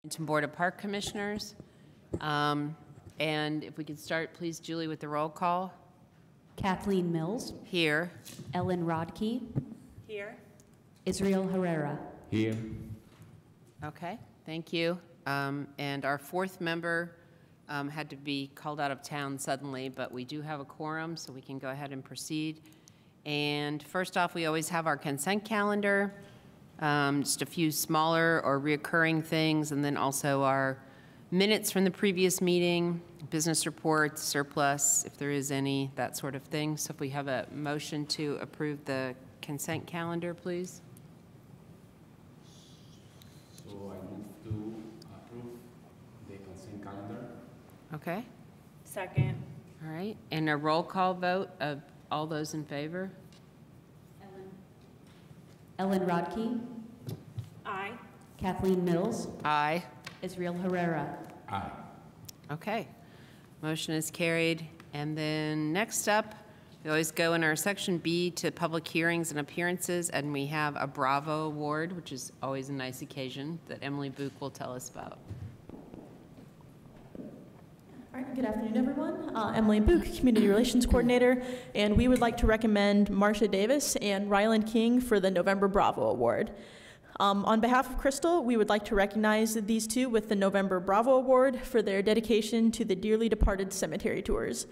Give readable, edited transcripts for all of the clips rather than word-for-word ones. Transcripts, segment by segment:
Bloomington Board of Park Commissioners. And if we could start, please, Julie, with the roll call. Kathleen Mills. Here. Ellen Rodkey. Here. Israel Herrera. Here. Okay, thank you. And our fourth member had to be called out of town suddenly, but we do have a quorum, so we can go ahead and proceed. And first off, we always have our consent calendar, just a few smaller or reoccurring things, and then also our minutes from the previous meeting, business reports, surplus, if there is any, that sort of thing. So if we have a motion to approve the consent calendar, please. So I move to approve the consent calendar. Okay, Second. all right. And a roll call vote of all those in favor? Ellen Rodkey. Aye. Kathleen Mills. Aye. Israel Herrera. Aye. Okay, motion is carried. And then next up, we always go in our section B to public hearings and appearances, and we have a Bravo Award, which is always a nice occasion that Emily Book will tell us about. All right, good afternoon, everyone. Emily Book, Community Relations Coordinator, and we would like to recommend Marcia Davis and Ryland King for the November Bravo Award. On behalf of Crystal, we would like to recognize these two with the November Bravo Award for their dedication to the dearly departed cemetery tours.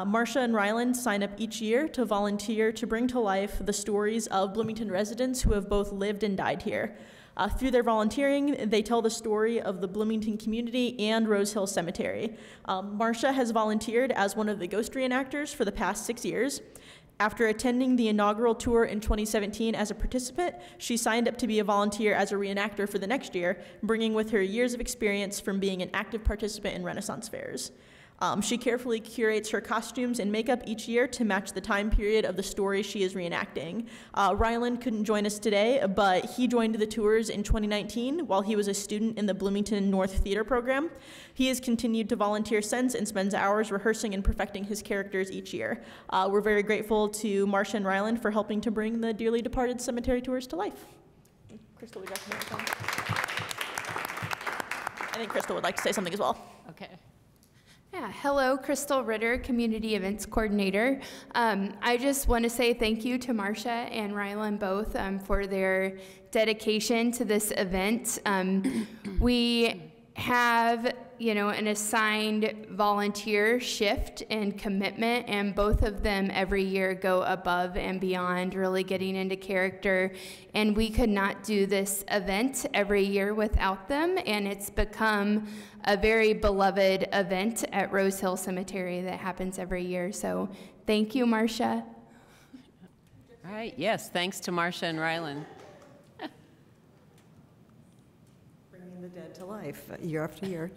Marcia and Ryland sign up each year to volunteer to bring to life the stories of Bloomington residents who have both lived and died here. Through their volunteering, they tell the story of the Bloomington community and Rose Hill Cemetery. Marcia has volunteered as one of the ghost reenactors for the past 6 years. After attending the inaugural tour in 2017 as a participant, she signed up to be a volunteer as a reenactor for the next year, bringing with her years of experience from being an active participant in Renaissance fairs. She carefully curates her costumes and makeup each year to match the time period of the story she is reenacting. Ryland couldn't join us today, but he joined the tours in 2019 while he was a student in the Bloomington North Theater program. He has continued to volunteer since and spends hours rehearsing and perfecting his characters each year. We're very grateful to Marcia and Ryland for helping to bring the dearly departed cemetery tours to life. Crystal, would you like to comment? I think Crystal would like to say something as well. Okay. Yeah, hello, Crystal Ritter, Community Events Coordinator. I just want to say thank you to Marcia and Ryland both for their dedication to this event. We have, an assigned volunteer shift and commitment, and both of them every year go above and beyond, really getting into character. And we could not do this event every year without them, and it's become a very beloved event at Rose Hill Cemetery that happens every year. So thank you, Marcia. All right, yes, thanks to Marcia and Ryland. Bringing the dead to life year after year.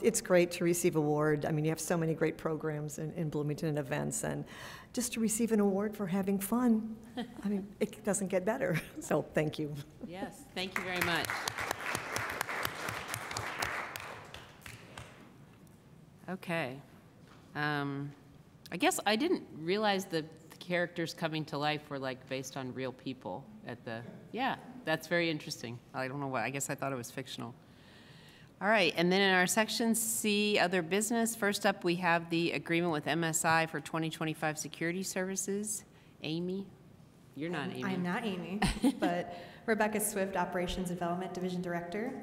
It's great to receive award. I mean, you have so many great programs in Bloomington and events, and just to receive an award for having fun, I mean, it doesn't get better. So thank you. Yes, thank you very much. Okay. I guess I didn't realize the characters coming to life were like based on real people at the, yeah, that's very interesting. I don't know why, I guess I thought it was fictional. All right, and then in our section C, other business, first up we have the agreement with MSI for 2025 security services. Amy? You're not Amy. I'm not Amy, but Rebecca Swift, Operations and Development Division Director.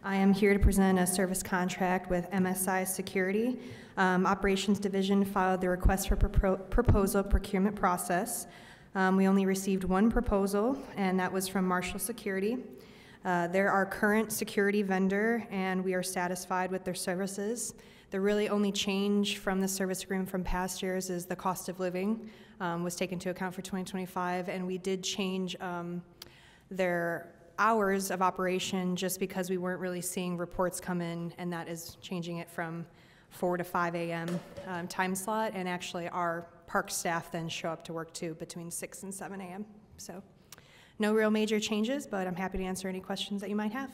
I am here to present a service contract with MSI Security. Operations Division filed the request for proposal procurement process. We only received one proposal, and that was from Marshall Security. They're our current security vendor, and we are satisfied with their services. The really only change from the service agreement from past years is the cost of living was taken into account for 2025, and we did change their hours of operation just because we weren't really seeing reports come in, and that is changing it from 4 to 5 a.m. Time slot, and actually our park staff then show up to work too between 6 and 7 a.m. So no real major changes, but I'm happy to answer any questions that you might have.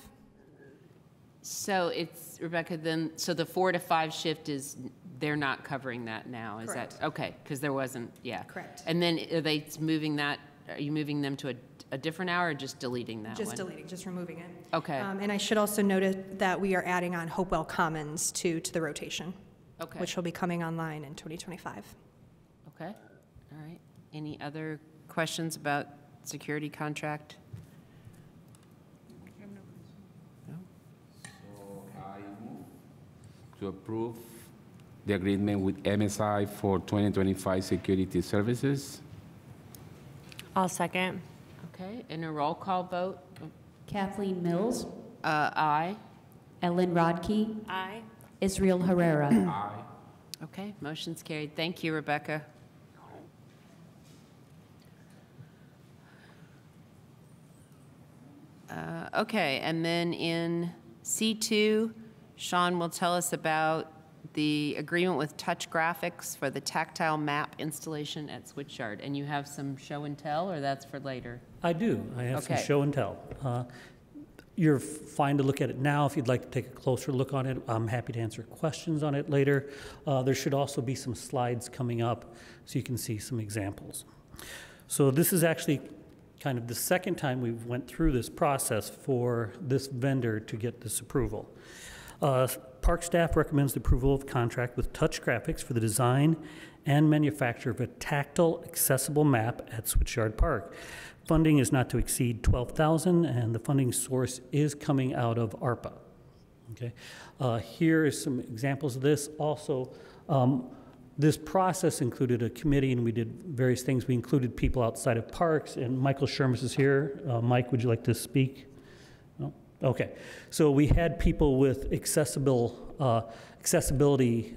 So it's, Rebecca, then, so the 4 to 5 shift is, they're not covering that now, is Correct. that? Okay, because there wasn't, yeah. Correct. And then are they moving that, are you moving them to a different hour or just deleting that one? Just deleting, just removing it. Okay, And I should also note that we are adding on Hopewell Commons to the rotation, okay, which will be coming online in 2025. okay, all right. Any other questions about security contract? No? So I move to approve the agreement with MSI for 2025 security services. I'll second. Okay, and a roll call vote? Kathleen Mills, Aye. Ellen Rodkey, Aye. Israel Herrera. Aye. Okay, motion's carried. Thank you, Rebecca. Okay, and then in C2, Sean will tell us about the agreement with Touch Graphics for the tactile map installation at Switchyard. And you have some show and tell, or that's for later? I do. I have some Okay. show and tell. You're fine to look at it now. If you'd like to take a closer look on it, I'm happy to answer questions on it later. There should also be some slides coming up so you can see some examples. So this is actually kind of the second time we've went through this process for this vendor to get this approval. Park staff recommends the approval of contract with Touch Graphics for the design and manufacture of a tactile accessible map at Switchyard Park. Funding is not to exceed $12,000, and the funding source is coming out of ARPA. Okay, here is some examples of this. Also, this process included a committee, and we did various things. We included people outside of parks, and Michael Shermis is here. Mike, would you like to speak? No? Okay, so we had people with accessibility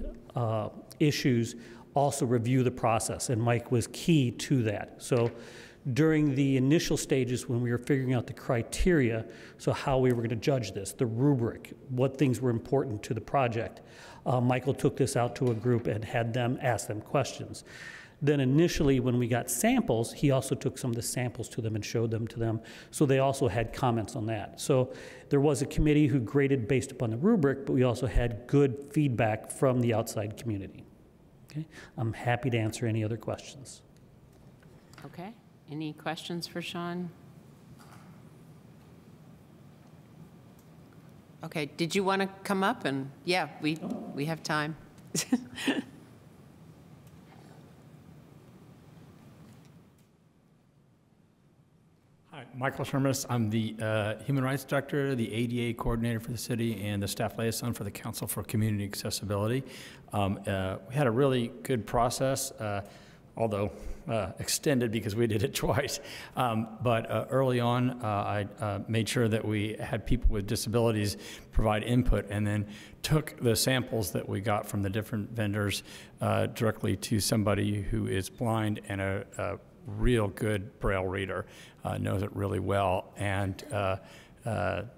issues also review the process, and Mike was key to that. So during the initial stages when we were figuring out the criteria, so how we were going to judge this, the rubric, what things were important to the project, Michael took this out to a group and had them ask them questions. Then initially, when we got samples, he also took some of the samples to them and showed them to them, so they also had comments on that. So there was a committee who graded based upon the rubric, but we also had good feedback from the outside community. Okay? I'm happy to answer any other questions. Okay, any questions for Sean? Okay, did you want to come up and, yeah, we have time. Hi, Michael Shermis. I'm the Human Rights Director, the ADA Coordinator for the city, and the Staff Liaison for the Council for Community Accessibility. We had a really good process, although extended because we did it twice. But early on, I made sure that we had people with disabilities provide input, and then took the samples that we got from the different vendors directly to somebody who is blind and a real good Braille reader, knows it really well, and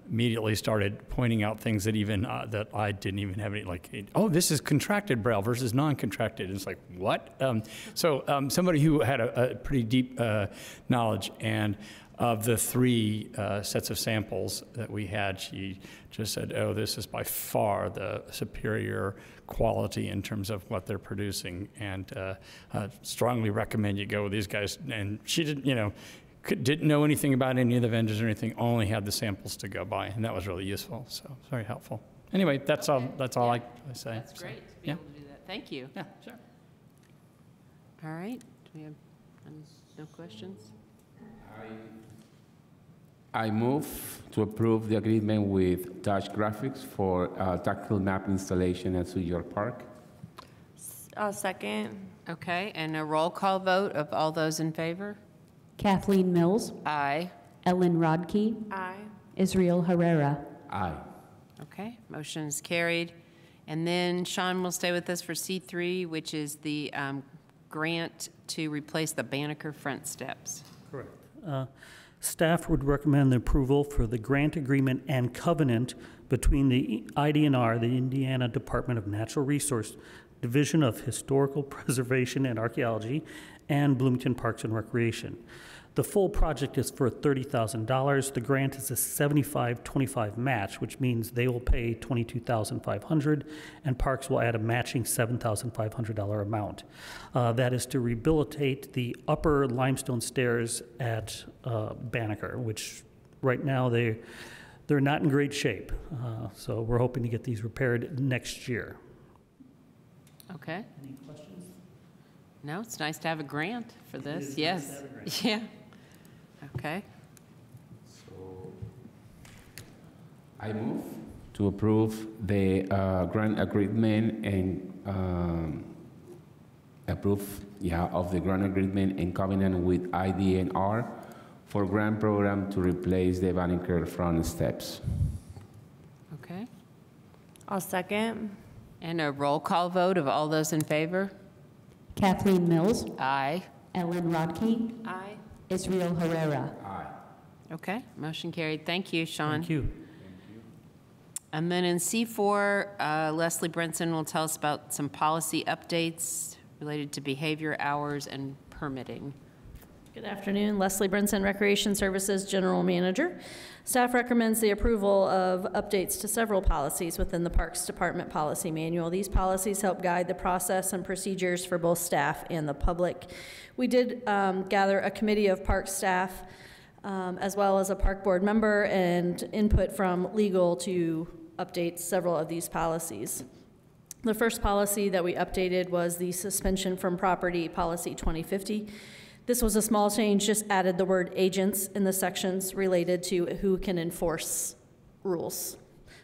immediately started pointing out things that even that I didn't even have any, like, oh, this is contracted Braille versus non-contracted. And it's like, what? So somebody who had a pretty deep knowledge, and of the three sets of samples that we had, she just said, oh, this is by far the superior quality in terms of what they're producing, and strongly recommend you go with these guys. And she didn't, didn't know anything about any of the vendors or anything, only had the samples to go by, and that was really useful, so it's very helpful. Anyway, that's all I say. That's great to be yeah. able to do that. Thank you. Yeah, sure. All right, do we have no questions? I move to approve the agreement with Touch Graphics for tactile map installation at Switchyard Park. I'll second. Okay, and a roll call vote of all those in favor? Kathleen Mills, Aye. Ellen Rodkey, Aye. Israel Herrera. Aye. Okay, motion is carried. And then Sean will stay with us for C3, which is the grant to replace the Banneker front steps. Correct. Staff would recommend the approval for the grant agreement and covenant between the IDNR, the Indiana Department of Natural Resource Division of Historical Preservation and Archaeology, and Bloomington Parks and Recreation. The full project is for $30,000. The grant is a 75-25 match, which means they will pay $22,500, and Parks will add a matching $7,500 amount. That is to rehabilitate the upper limestone stairs at Banneker, which right now they're not in great shape. So we're hoping to get these repaired next year. Okay. Any questions? No, it's nice to have a grant for this. is Yes. nice to have a grant. Yeah. Okay. So I move to approve the grant agreement and of the grant agreement and covenant with IDNR for grant program to replace the Banneker front steps. Okay. I'll second. And a roll call vote of all those in favor? Kathleen Mills, Aye. Ellen Rodkey, Aye. Israel Herrera. Aye. Okay, motion carried. Thank you, Sean. Thank you. And then in C4, Leslie Brinson will tell us about some policy updates related to behavior hours and permitting. Good afternoon, Leslie Brinson, Recreation Services General Manager. Staff recommends the approval of updates to several policies within the Parks Department Policy Manual. These policies help guide the process and procedures for both staff and the public. We did gather a committee of park staff as well as a park board member and input from legal to update several of these policies. The first policy that we updated was the suspension from property policy 2050. This was a small change, just added the word agents in the sections related to who can enforce rules.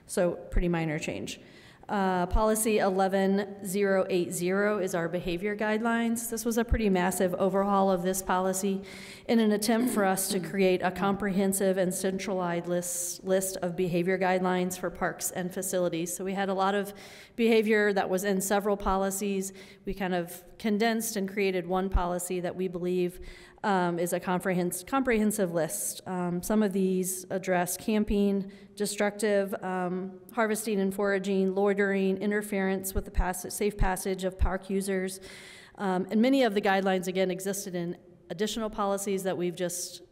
So pretty minor change. Policy 11080 is our behavior guidelines. This was a pretty massive overhaul of this policy in an attempt for us to create a comprehensive and centralized list of behavior guidelines for parks and facilities. So we had a lot of behavior that was in several policies. We kind of condensed and created one policy that we believe is a comprehensive list. Some of these address camping, destructive harvesting and foraging, loitering, interference with the safe passage of park users. And many of the guidelines, again, existed in additional policies that we've just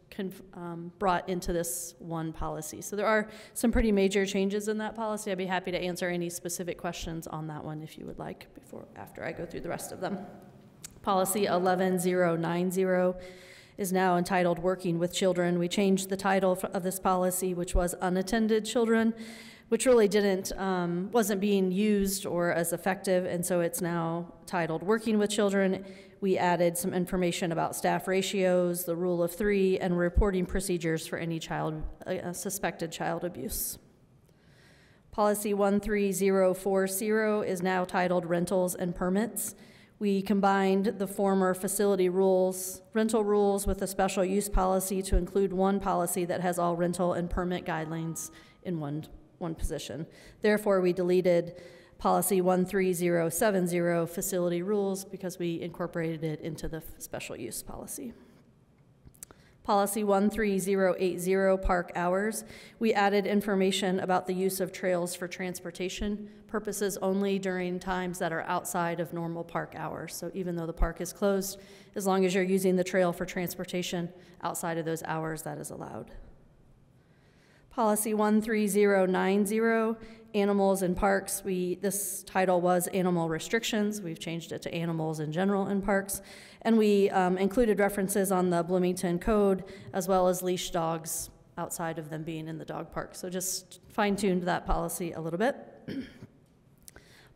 brought into this one policy. So there are some pretty major changes in that policy. I'd be happy to answer any specific questions on that one if you would like after I go through the rest of them. Policy 11090 is now entitled Working with Children. We changed the title of this policy, which was Unattended Children, which really wasn't being used or as effective, and so it's now titled Working with Children. We added some information about staff ratios, the rule of 3, and reporting procedures for any suspected child abuse. Policy 13040 is now titled Rentals and Permits. We combined the former facility rules, rental rules, with a special use policy to include one policy that has all rental and permit guidelines in one position. Therefore, we deleted policy 13070, facility rules, because we incorporated it into the special use policy. Policy 13080, park hours. We added information about the use of trails for transportation purposes only during times that are outside of normal park hours. So even though the park is closed, as long as you're using the trail for transportation outside of those hours, that is allowed. Policy 13090, animals in parks. This title was animal restrictions. We've changed it to animals in general in parks. And we included references on the Bloomington Code as well as leash dogs outside of them being in the dog park. So just fine-tuned that policy a little bit.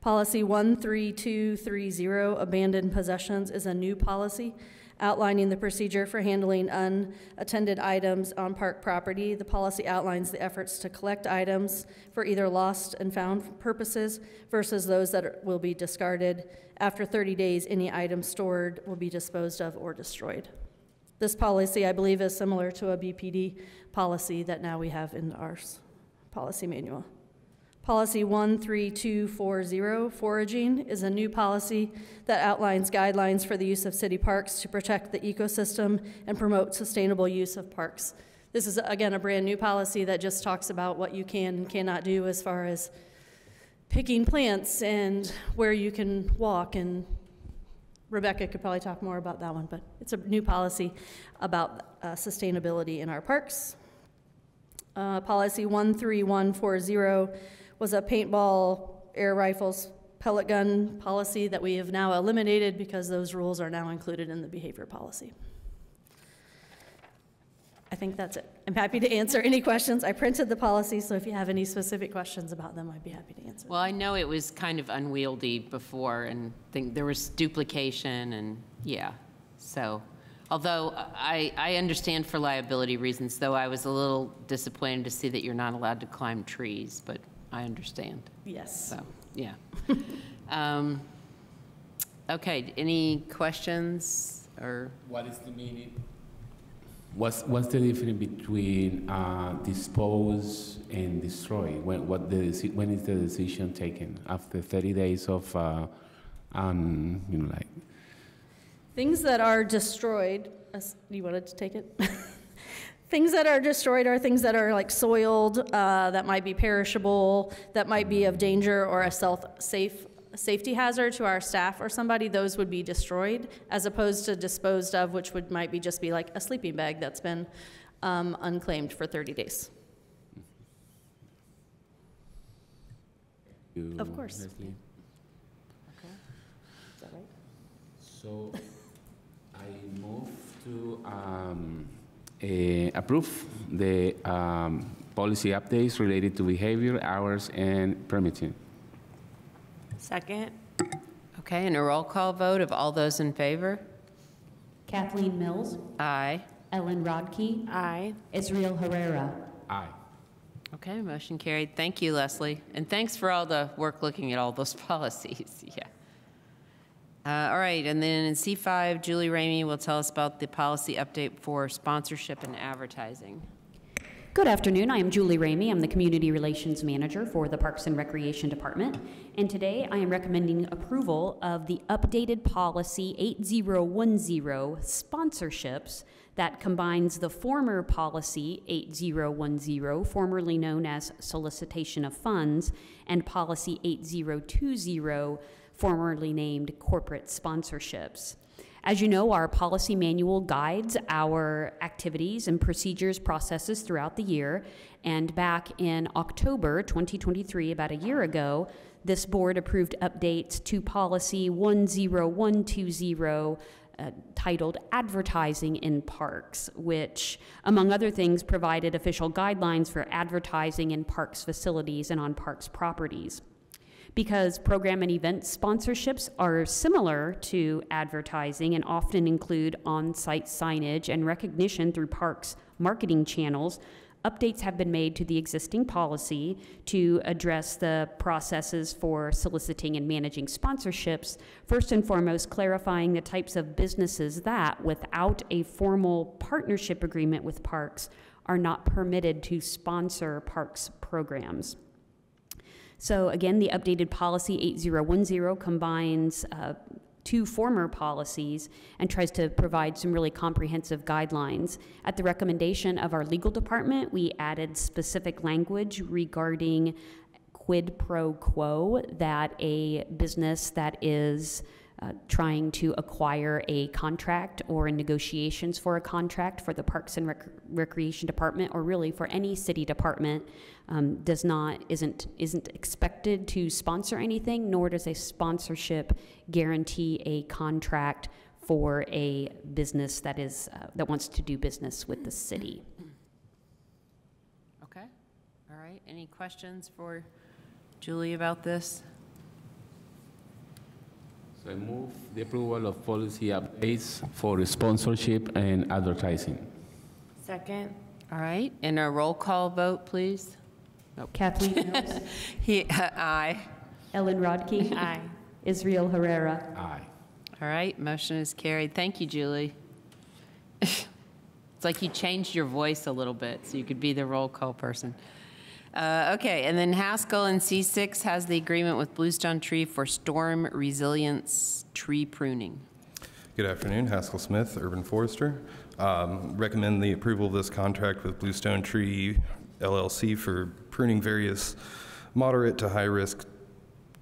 Policy 13230, abandoned possessions, is a new policy outlining the procedure for handling unattended items on park property. The policy outlines the efforts to collect items for either lost and found purposes versus those that will be discarded. After 30 days, any item stored will be disposed of or destroyed. This policy, I believe, is similar to a BPD policy that now we have in our policy manual. Policy 13240, foraging, is a new policy that outlines guidelines for the use of city parks to protect the ecosystem and promote sustainable use of parks. This is, again, a brand new policy that just talks about what you can and cannot do as far as picking plants and where you can walk and Rebecca could probably talk more about that one, but it's a new policy about sustainability in our parks. Policy 13140 was a paintball, air rifles, pellet gun policy that we have now eliminated because those rules are now included in the behavior policy. I think that's it. I'm happy to answer any questions. I printed the policy, so if you have any specific questions about them, I'd be happy to answer. Well, I know it was kind of unwieldy before, and there was duplication, and yeah. So, although I understand for liability reasons, though I was a little disappointed to see that you're not allowed to climb trees, but I understand. Yes. So, yeah. Okay, any questions or? What is the meaning? What's the difference between dispose and destroy? When is the decision taken? After 30 days of, like? Things that are destroyed, you wanted to take it? Things that are destroyed are things that are like soiled, that might be perishable, that might be of danger or a safety hazard to our staff or somebody. Those would be destroyed, as opposed to disposed of, which might just be like a sleeping bag that's been unclaimed for 30 days. Of course. Leslie. Okay. Is that right? So I move to approve the policy updates related to behavior, hours, and permitting. Second. Okay, and a roll call vote of all those in favor? Kathleen Mills, Aye. Ellen Rodkey, Aye. Israel Herrera. Aye. Okay, motion carried. Thank you, Leslie. And thanks for all the work looking at all those policies. Yeah. All right, and then in C5, Julie Ramey will tell us about the policy update for sponsorship and advertising. Good afternoon. I am Julie Ramey. I'm the Community Relations Manager for the Parks and Recreation Department. And today I am recommending approval of the updated policy 8010 sponsorships that combines the former policy 8010, formerly known as solicitation of funds, and policy 8020, formerly named corporate sponsorships. As you know, our policy manual guides our activities and procedures processes throughout the year. And back in October 2023, about a year ago, this board approved updates to policy 10120, titled Advertising in Parks, which, among other things, provided official guidelines for advertising in parks facilities and on parks properties. Because program and event sponsorships are similar to advertising and often include on-site signage and recognition through parks marketing channels, updates have been made to the existing policy to address the processes for soliciting and managing sponsorships, first and foremost clarifying the types of businesses that, without a formal partnership agreement with parks, are not permitted to sponsor parks programs. So again, the updated policy 8010 combines two former policies and tries to provide some really comprehensive guidelines. At the recommendation of our legal department, we added specific language regarding quid pro quo, that a business that is trying to acquire a contract or in negotiations for a contract for the Parks and Recreation Department, or really for any city department, isn't expected to sponsor anything, nor does a sponsorship guarantee a contract for a business that wants to do business with the city. Okay. All right. Any questions for Julie about this? So I move the approval of policy updates for sponsorship and advertising. Second. All right. And a roll call vote, please. Kathleen Mills, Aye. Ellen Rodkey, Aye. Israel Herrera. Aye. All right. Motion is carried. Thank you, Julie. It's like you changed your voice a little bit so you could be the roll call person. Okay, and then Haskell in C6 has the agreement with Bluestone Tree for storm resilience tree pruning. Good afternoon, Haskell Smith, Urban Forester. Recommend the approval of this contract with Bluestone Tree LLC for pruning various moderate to high-risk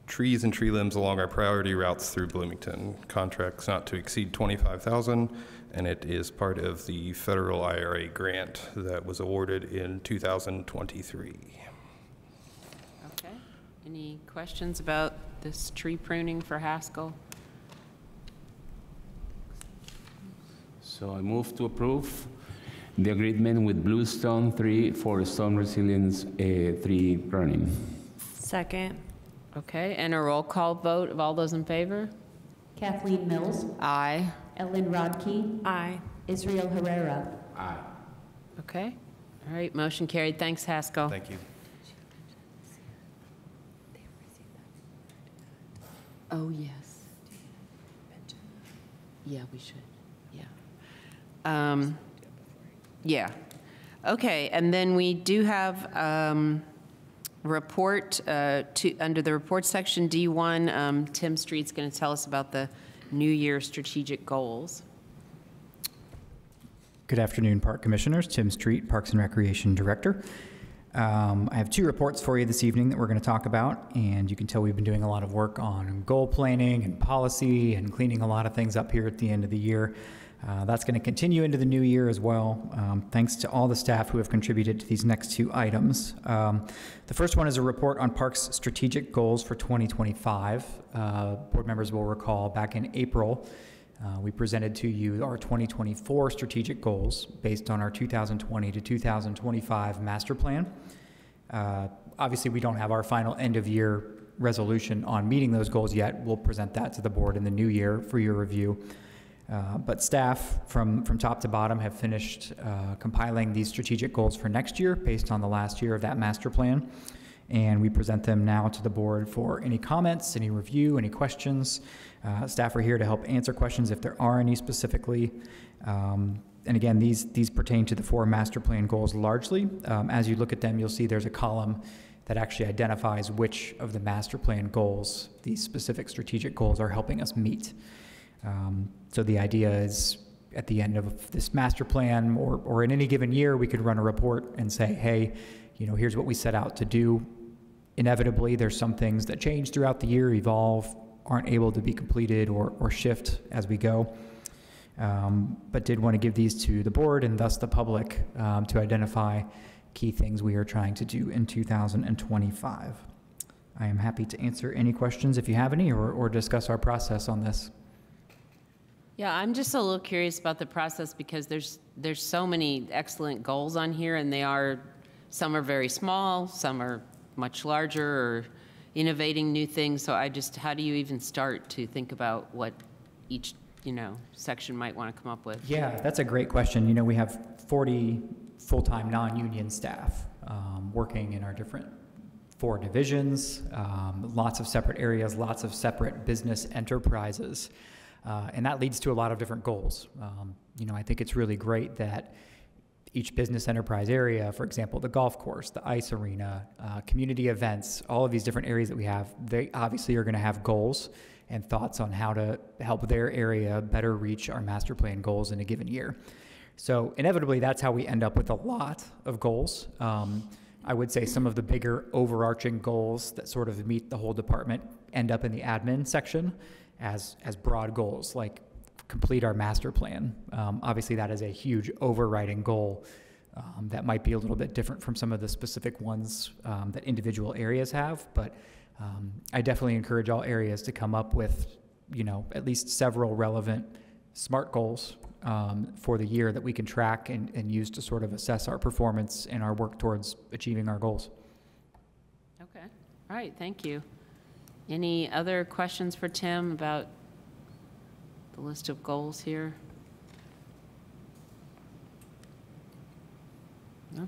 trees and tree limbs along our priority routes through Bloomington. Contracts not to exceed $25,000, and it is part of the federal IRA grant that was awarded in 2023. Okay. Any questions about this tree pruning for Haskell? So I move to approve the agreement with Bluestone 3 for storm resilience tree pruning. Second. Okay, and a roll call vote of all those in favor? Kathleen Mills, Aye. Ellen Rodkey, Aye. Israel Herrera. Aye. Okay. All right, motion carried. Thanks, Haskell. Thank you. Oh, yes. Yeah, we should. Yeah. Yeah. Okay, and then we do have report under the report section D1. Tim Street's going to tell us about the New Year strategic goals. Good afternoon, Park Commissioners. Tim Street, Parks and Recreation Director. I have two reports for you this evening that we're going to talk about, and you can tell we've been doing a lot of work on goal planning and policy and cleaning a lot of things up here at the end of the year. That's going to continue into the new year as well, thanks to all the staff who have contributed to these next two items. The first one is a report on Parks' strategic goals for 2025. Board members will recall back in April, we presented to you our 2024 strategic goals based on our 2020 to 2025 master plan. Obviously, we don't have our final end-of-year resolution on meeting those goals yet. We'll present that to the board in the new year for your review. But staff from top to bottom have finished compiling these strategic goals for next year based on the last year of that master plan. And we present them now to the board for any comments, any review, any questions. Staff are here to help answer questions if there are any specifically. And again, these pertain to the four master plan goals largely. As you look at them, you'll see there's a column that actually identifies which of the master plan goals, these specific strategic goals, are helping us meet. So the idea is at the end of this master plan or in any given year, we could run a report and say, hey, here's what we set out to do. Inevitably, there's some things that change throughout the year, evolve, aren't able to be completed or shift as we go. But did want to give these to the board and thus the public to identify key things we are trying to do in 2025. I am happy to answer any questions if you have any or discuss our process on this. Yeah, I'm just a little curious about the process because there's so many excellent goals on here, and some are very small, some are much larger or innovating new things. So how do you even start to think about what each, section might want to come up with? Yeah, that's a great question. We have 40 full-time non-union staff working in our different 4 divisions, lots of separate areas, lots of separate business enterprises. And that leads to a lot of different goals. I think it's really great that each business enterprise area, for example, the golf course, the ice arena, community events, all of these different areas that we have, they obviously are going to have goals and thoughts on how to help their area better reach our master plan goals in a given year. So inevitably, that's how we end up with a lot of goals. I would say some of the bigger overarching goals that sort of meet the whole department end up in the admin section as broad goals, like complete our master plan. Obviously, that is a huge overriding goal that might be a little bit different from some of the specific ones that individual areas have, but I definitely encourage all areas to come up with, at least several relevant SMART goals for the year that we can track and use to sort of assess our performance and our work towards achieving our goals. Okay. All right. Thank you. Any other questions for Tim about the list of goals here? No?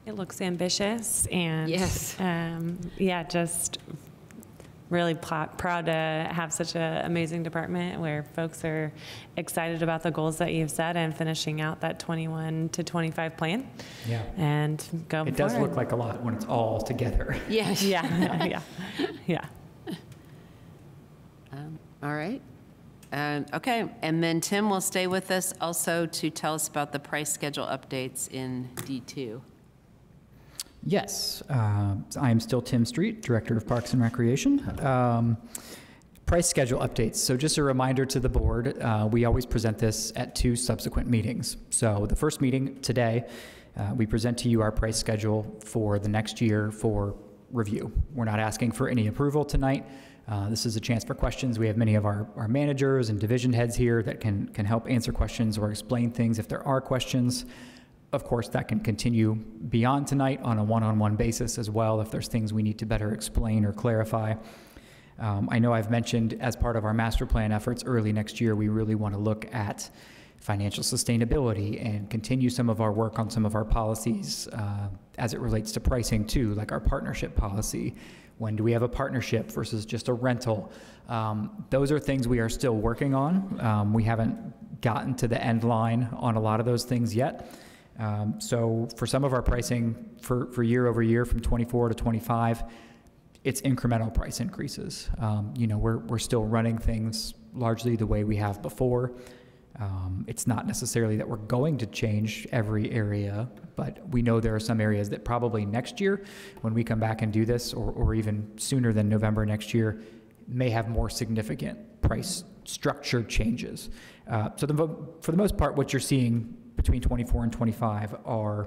It looks ambitious and yes. Just really proud to have such an amazing department where folks are excited about the goals that you've set and finishing out that 21 to 25 plan. Yeah. And go It does look like a lot when it's all together. Yes. Yeah. All right. Okay, and then Tim will stay with us also to tell us about the price schedule updates in D2. Yes, I am still Tim Street, Director of Parks and Recreation. Price schedule updates. So just a reminder to the board, we always present this at 2 subsequent meetings. So the first meeting today, we present to you our price schedule for the next year for review. We're not asking for any approval tonight. This is a chance for questions. We have many of our managers and division heads here that can help answer questions or explain things if there are questions. Of course, that can continue beyond tonight on a one-on-one basis as well if there's things we need to better explain or clarify. I know I've mentioned as part of our master plan efforts early next year, we really want to look at financial sustainability and continue some of our work on some of our policies as it relates to pricing too, like our partnership policy. When do we have a partnership versus just a rental? Those are things we are still working on. We haven't gotten to the end line on a lot of those things yet. So for some of our pricing for year over year from 24 to 25, it's incremental price increases. We're still running things largely the way we have before. It's not necessarily that we're going to change every area, but we know there are some areas that probably next year, when we come back and do this, or even sooner than November next year, may have more significant price structure changes. For the most part, what you're seeing between 24 and 25 are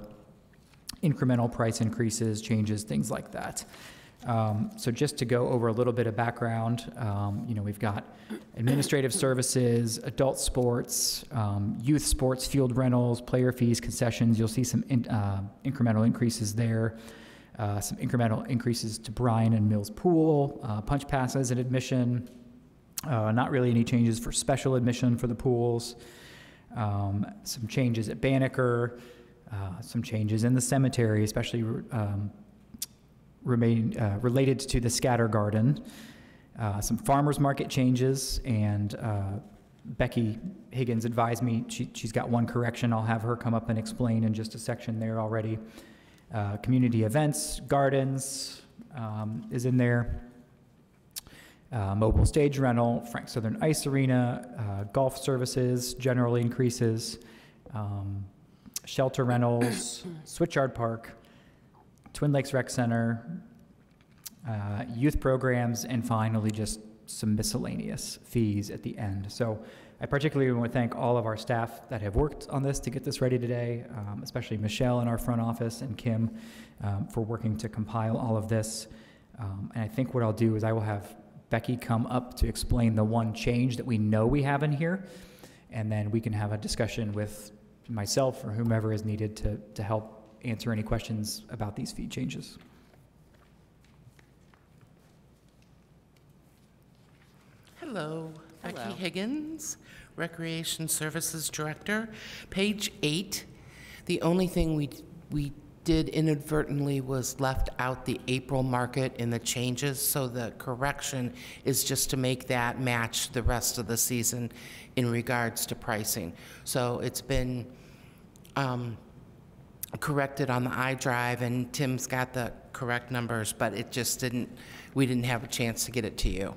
incremental price increases, changes, things like that. So just to go over a little bit of background, we've got administrative services, adult sports, youth sports, field rentals, player fees, concessions. You'll see some incremental increases there. Some incremental increases to Bryan and Mills Pool, punch passes and admission. Not really any changes for special admission for the pools. Some changes at Banneker, some changes in the cemetery, especially related to the scatter garden, some farmers market changes, and Becky Higgins advised me she's got one correction. I'll have her come up and explain in just a section there already. Community events, gardens is in there. Mobile stage rental, Frank Southern Ice Arena, golf services, general increases, shelter rentals, Switchyard Park, Twin Lakes Rec Center, youth programs, and finally just some miscellaneous fees at the end. So I particularly want to thank all of our staff that have worked on this to get this ready today, especially Michelle in our front office and Kim for working to compile all of this. And I think what I'll do is I will have Becky come up to explain the one change that we know we have in here, and then we can have a discussion with myself or whomever is needed to help answer any questions about these fee changes. Hello, Becky Higgins, Recreation Services Director. Page 8, the only thing we did inadvertently was left out the April market in the changes, so the correction is just to make that match the rest of the season in regards to pricing. So it's been corrected on the iDrive, and Tim's got the correct numbers, but it just we didn't have a chance to get it to you.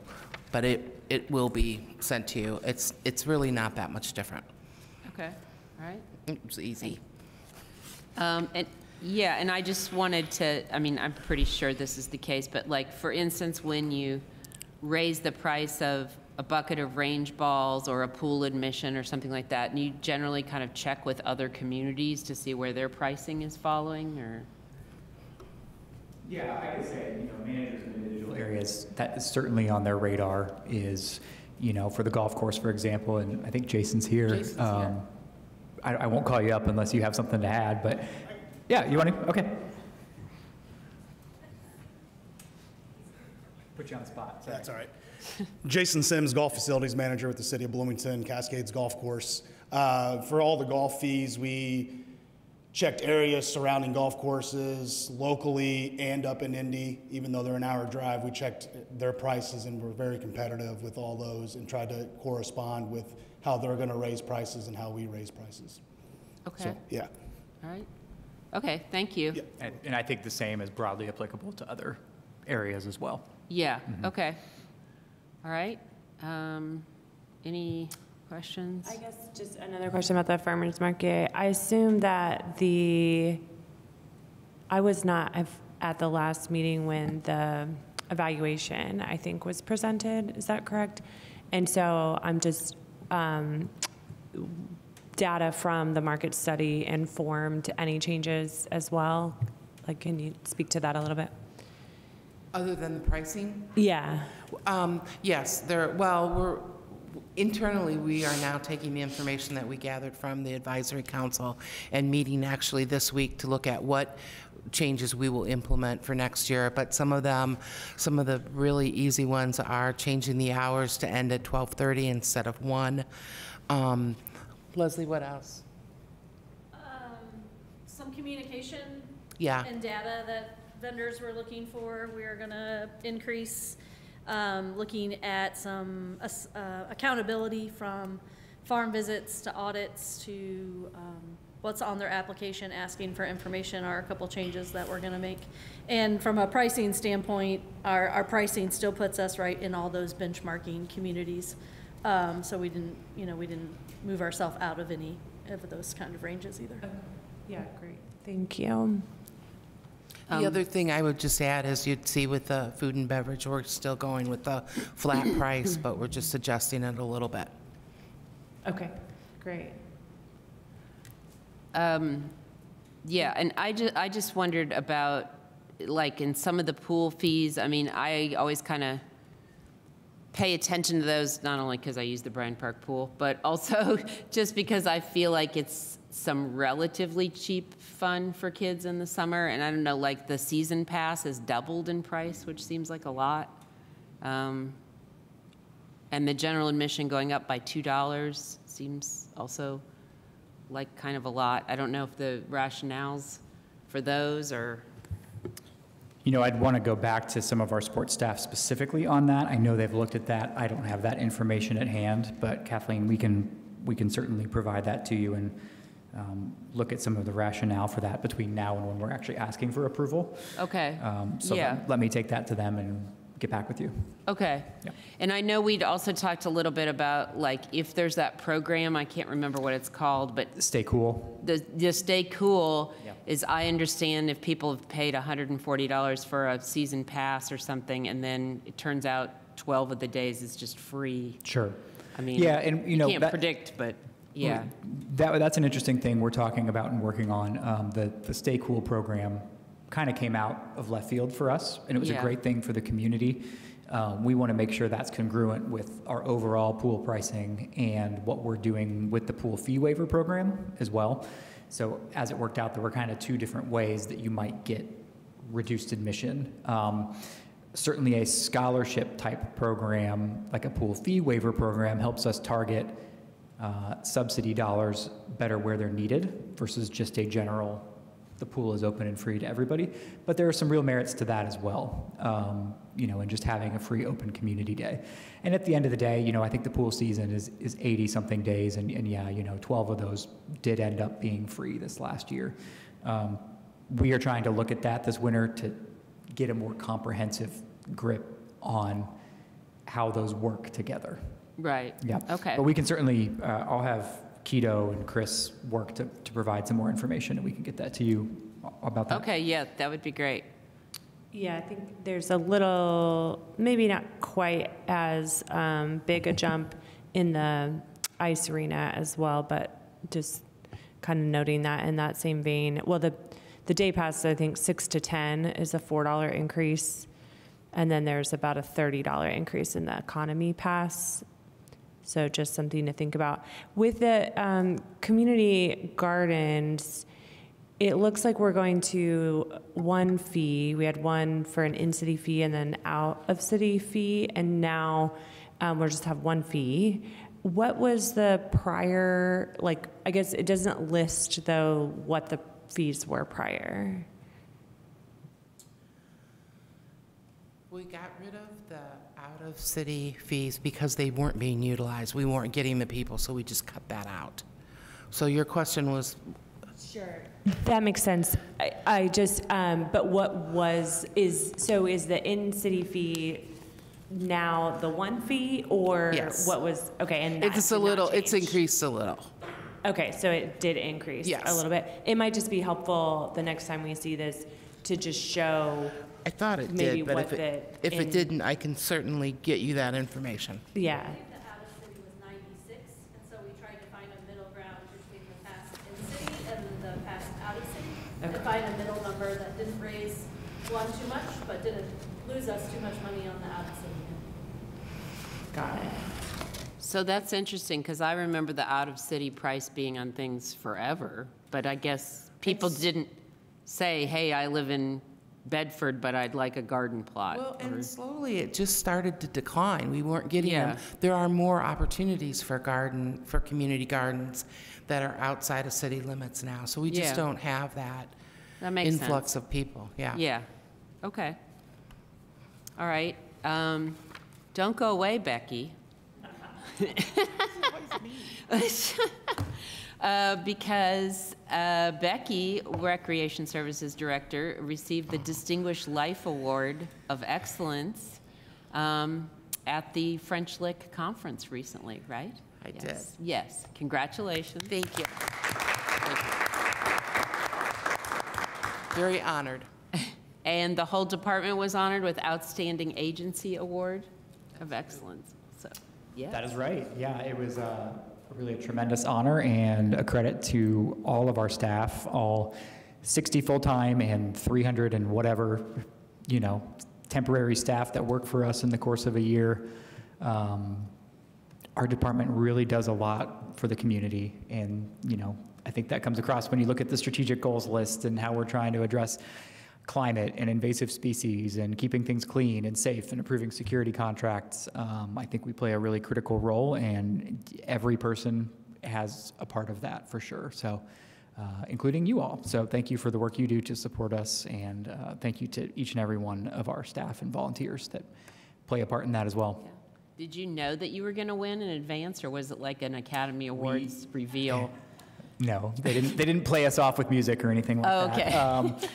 But it will be sent to you. It's really not that much different. Okay, all right. It's easy. And I just wanted to, I'm pretty sure this is the case, but like, for instance, when you raise the price of a bucket of range balls or a pool admission or something like that, and you generally kind of check with other communities to see where their pricing is following, or? Yeah, I could say, managers in individual areas, that is certainly on their radar is, for the golf course, for example, and I think Jason's here. Jason's here. I won't call you up unless you have something to add, but yeah, you want to? Okay. Put you on the spot. Sorry. That's all right. Jason Sims, Golf Facilities Manager with the City of Bloomington, Cascades Golf Course. For all the golf fees, we checked areas surrounding golf courses locally and up in Indy. Even though they're an hour drive, we checked their prices and were very competitive with all those and tried to correspond with how they're going to raise prices and how we raise prices. Okay. So, yeah. All right. Okay, thank you. Yeah. And I think the same is broadly applicable to other areas as well. Yeah, okay. All right. Any questions? I guess just another question about the farmers market. I assume that the I was not at the last meeting when the evaluation, I think, was presented. Is that correct? And so I'm just, data from the market study informed any changes as well? Like, can you speak to that a little bit? Other than the pricing? Yeah. Yes, internally, we are now taking the information that we gathered from the advisory council and meeting actually this week to look at what changes we will implement for next year. But some of the really easy ones are changing the hours to end at 12:30 instead of 1. Leslie, what else? Some communication Yeah. and data that vendors were looking for. We are going to increase looking at some accountability from farm visits to audits to what's on their application, asking for information are a couple changes that we're going to make. And from a pricing standpoint, our pricing still puts us right in all those benchmarking communities. So we didn't move ourselves out of any of those kind of ranges either. Yeah, great. Thank you. The other thing I would just add is you'd see with the food and beverage, we're still going with the flat price, but we're just adjusting it a little bit. Okay, great. Yeah, and I just wondered about, like, in some of the pool fees, I mean, I always kind of pay attention to those, not only because I use the Bryan Park pool, but also just because I feel like it's some relatively cheap fun for kids in the summer. And I don't know, like the season pass has doubled in price, which seems like a lot. And the general admission going up by $2 seems also like kind of a lot. I don't know if the rationales for those are. You know, I'd want to go back to some of our sports staff specifically on that. I know they've looked at that. I don't have that information at hand, but Kathleen, we can certainly provide that to you and look at some of the rationale for that between now and when we're actually asking for approval. Okay. So yeah. let me take that to them and get back with you. Okay. Yeah. And I know we'd also talked a little bit about, like, if there's that program, I can't remember what it's called, but Stay Cool. the Stay Cool Yeah. is, I understand, if people have paid $140 for a season pass or something, and then it turns out 12 of the days is just free. Sure. I mean, yeah, and you can't predict, but yeah. That's an interesting thing we're talking about and working on. The Stay Cool program kind of came out of left field for us, and it was a great thing for the community. We want to make sure that's congruent with our overall pool pricing and what we're doing with the pool fee waiver program as well. So as it worked out, there were kind of two different ways that you might get reduced admission. Certainly a scholarship type program, like a pool fee waiver program, helps us target subsidy dollars better where they're needed versus just a general, the pool is open and free to everybody. But there are some real merits to that as well, and just having a free open community day. And at the end of the day, I think the pool season is 80-something days, and 12 of those did end up being free this last year. We are trying to look at that this winter to get a more comprehensive grip on how those work together. Right. Yeah. Okay. But we can certainly, I'll have Keto and Chris work to provide some more information, and we can get that to you about that. Okay, yeah, that would be great. Yeah, I think there's a little, maybe not quite as big a jump in the ice arena as well, but just kind of noting that in that same vein. Well, the day pass, I think 6 to 10 is a $4 increase, and then there's about a $30 increase in the economy pass. So just something to think about. With the community gardens, it looks like we're going to one fee. We had one for an in-city fee and then out-of-city fee, and now we'll just have one fee. What was the prior, I guess it doesn't list, though, what the fees were prior. We got rid of the out-of-city fees because they weren't being utilized. We weren't getting the people, so we just cut that out. So your question was? Sure. That makes sense. I just, but is the in-city fee now the one fee, or yes. what was, okay, and it's a little, it's increased a little. Okay, so it did increase Yes. a little bit. It might just be helpful the next time we see this to just show. I thought it maybe did, but what if it didn't, I can certainly get you that information. Yeah. The out of city was 96, and so we tried to find a middle ground between the past in city and the past out of city, and find a middle number that didn't raise one too much, but didn't lose us too much money on the out of city. Got it. So that's interesting, because I remember the out-of-city price being on things forever, but I guess people didn't say, hey, I live in Bedford, but I'd like a garden plot. Well, or- and slowly it just started to decline. We weren't getting them. Yeah. There are more opportunities for community gardens that are outside of city limits now. So we just Yeah. don't have that That makes influx sense. of people. Yeah. Yeah, okay. All right, don't go away, Becky. Because Becky, Recreation Services Director, received the Distinguished Life Award of Excellence at the French Lick Conference recently, right? I Yes. did. Yes, congratulations. Thank you. Very honored. And the whole department was honored with Outstanding Agency Award of Excellence, so, yeah. That is right. Yeah, it was really a tremendous honor and a credit to all of our staff, all 60 full-time and 300 and whatever, temporary staff that work for us in the course of a year. Our department really does a lot for the community, and I think that comes across when you look at the strategic goals list and how we're trying to address climate and invasive species and keeping things clean and safe and approving security contracts. I think we play a really critical role, and every person has a part of that for sure. So, including you all. So thank you for the work you do to support us, and thank you to each and every one of our staff and volunteers that play a part in that as well. Yeah. Did you know that you were going to win in advance, or was it like an Academy Awards reveal? No, they didn't play us off with music or anything like that. Okay.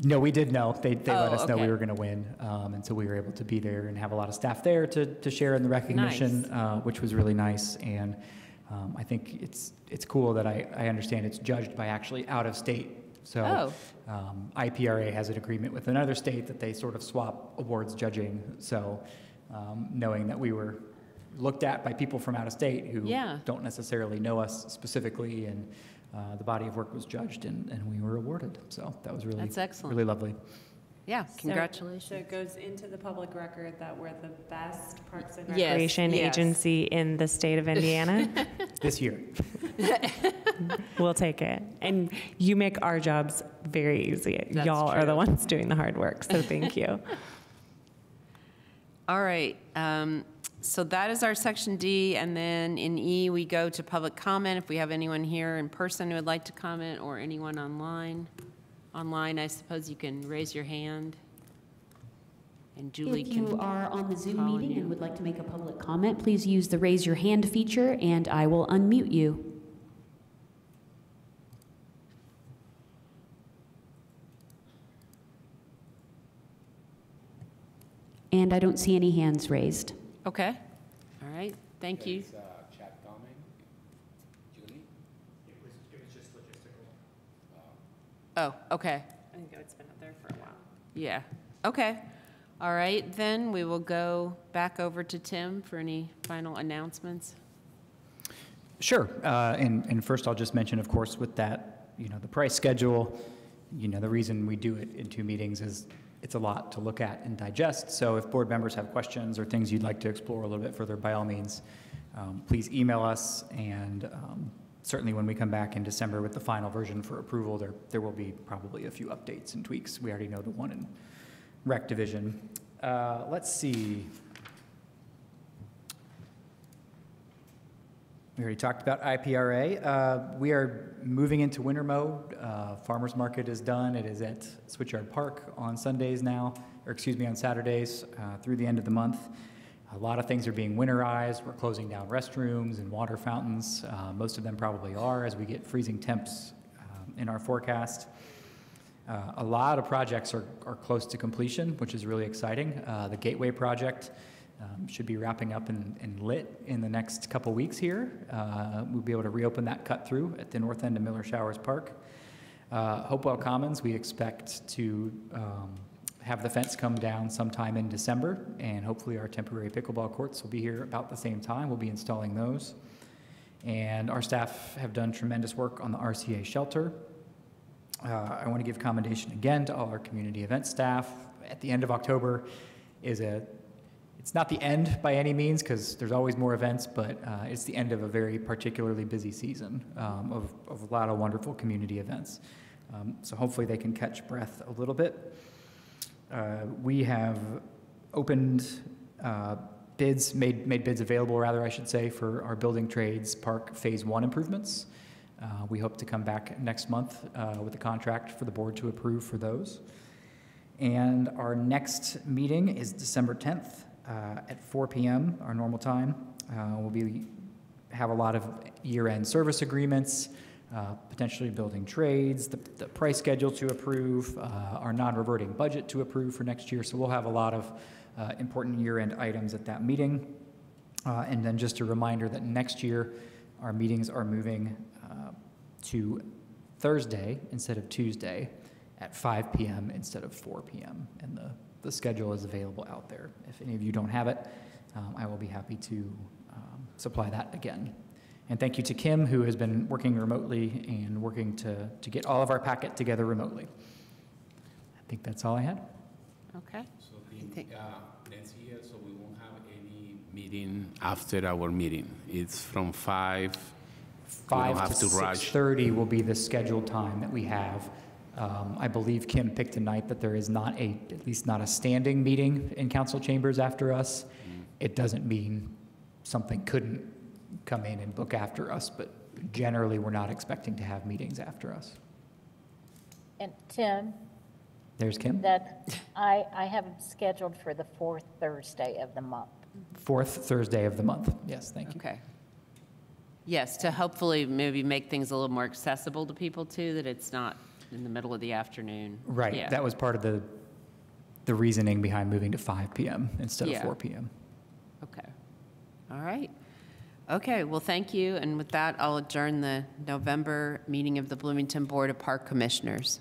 No, we did know. They let us know we okay. were going to win, and so we were able to be there and have a lot of staff there to share in the recognition, which was really nice. And I think it's cool that I understand it's judged by actually out of state. So IPRA has an agreement with another state that they sort of swap awards judging. So knowing that we were looked at by people from out of state who don't necessarily know us specifically, and the body of work was judged, and we were awarded. So that was really, That's excellent. really lovely. Yeah, congratulations. So it goes into the public record that we're the best Parks and Yes, Recreation yes. agency in the state of Indiana. This year. We'll take it. And you make our jobs very easy. That's Y'all are the true. ones doing the hard work, so thank you. All right, so that is our section D, and then in E, we go to public comment. If we have anyone here in person who would like to comment, or anyone online. Online, I suppose you can raise your hand, and Julie If can you are on the Zoom call on meeting you. and would like to make a public comment, please use the raise your hand feature and I will unmute you. And I don't see any hands raised. Okay, all right, thank you. Chat comment. Julie? It was just logistical. Oh, okay. I think it's been up there for a while. Yeah, okay. All right, then we will go back over to Tim for any final announcements. Sure. And first, I'll just mention, of course, with that, the price schedule, the reason we do it in 2 meetings is it's a lot to look at and digest. So if board members have questions or things you'd like to explore a little bit further, by all means, please email us. And certainly when we come back in December with the final version for approval, there will be probably a few updates and tweaks. We already know the one in Rec Division. Let's see. We already talked about IPRA. We are moving into winter mode. Farmers Market is done. It is at Switchyard Park on Sundays now, on Saturdays through the end of the month. A lot of things are being winterized. We're closing down restrooms and water fountains. Most of them probably are as we get freezing temps in our forecast. A lot of projects are close to completion, which is really exciting. The Gateway project Should be wrapping up and lit in the next couple weeks here. We'll be able to reopen that cut through at the north end of Miller Showers Park. Hopewell Commons, we expect to have the fence come down sometime in December, and hopefully our temporary pickleball courts will be here about the same time. We'll be installing those. And our staff have done tremendous work on the RCA shelter. I want to give commendation again to all our community event staff. At the end of October it's not the end by any means, because there's always more events, but it's the end of a very particularly busy season of a lot of wonderful community events. So hopefully they can catch breath a little bit. We have opened bids, made bids available, rather, I should say, for our building trades park phase 1 improvements. We hope to come back next month with a contract for the board to approve for those. And our next meeting is December 10th at 4 p.m., our normal time. We'll have a lot of year-end service agreements, potentially building trades, the price schedule to approve, our non-reverting budget to approve for next year. So we'll have a lot of important year-end items at that meeting. And then just a reminder that next year our meetings are moving to Thursday instead of Tuesday at 5 p.m. instead of 4 p.m. And the schedule is available out there. If any of you don't have it, I will be happy to supply that again. And thank you to Kim, who has been working remotely and working to get all of our packet together remotely. I think that's all I had. Okay. So next year, so we won't have any meeting after our meeting. It's from 5 to have to rush. 6:30 will be the scheduled time that we have. I believe Kim picked a night that there is not at least not a standing meeting in council chambers after us. It doesn't mean something couldn't come in and book after us, but generally we're not expecting to have meetings after us. And Tim? There's Kim. That I have it scheduled for the 4th Thursday of the month. 4th Thursday of the month. Yes, thank you. Okay. Yes, to hopefully maybe make things a little more accessible to people too, that it's not in the middle of the afternoon. Right. Yeah. That was part of the reasoning behind moving to 5 p.m. instead of 4 p.m. Okay. All right. Okay, well, thank you. And with that, I'll adjourn the November meeting of the Bloomington Board of Park Commissioners.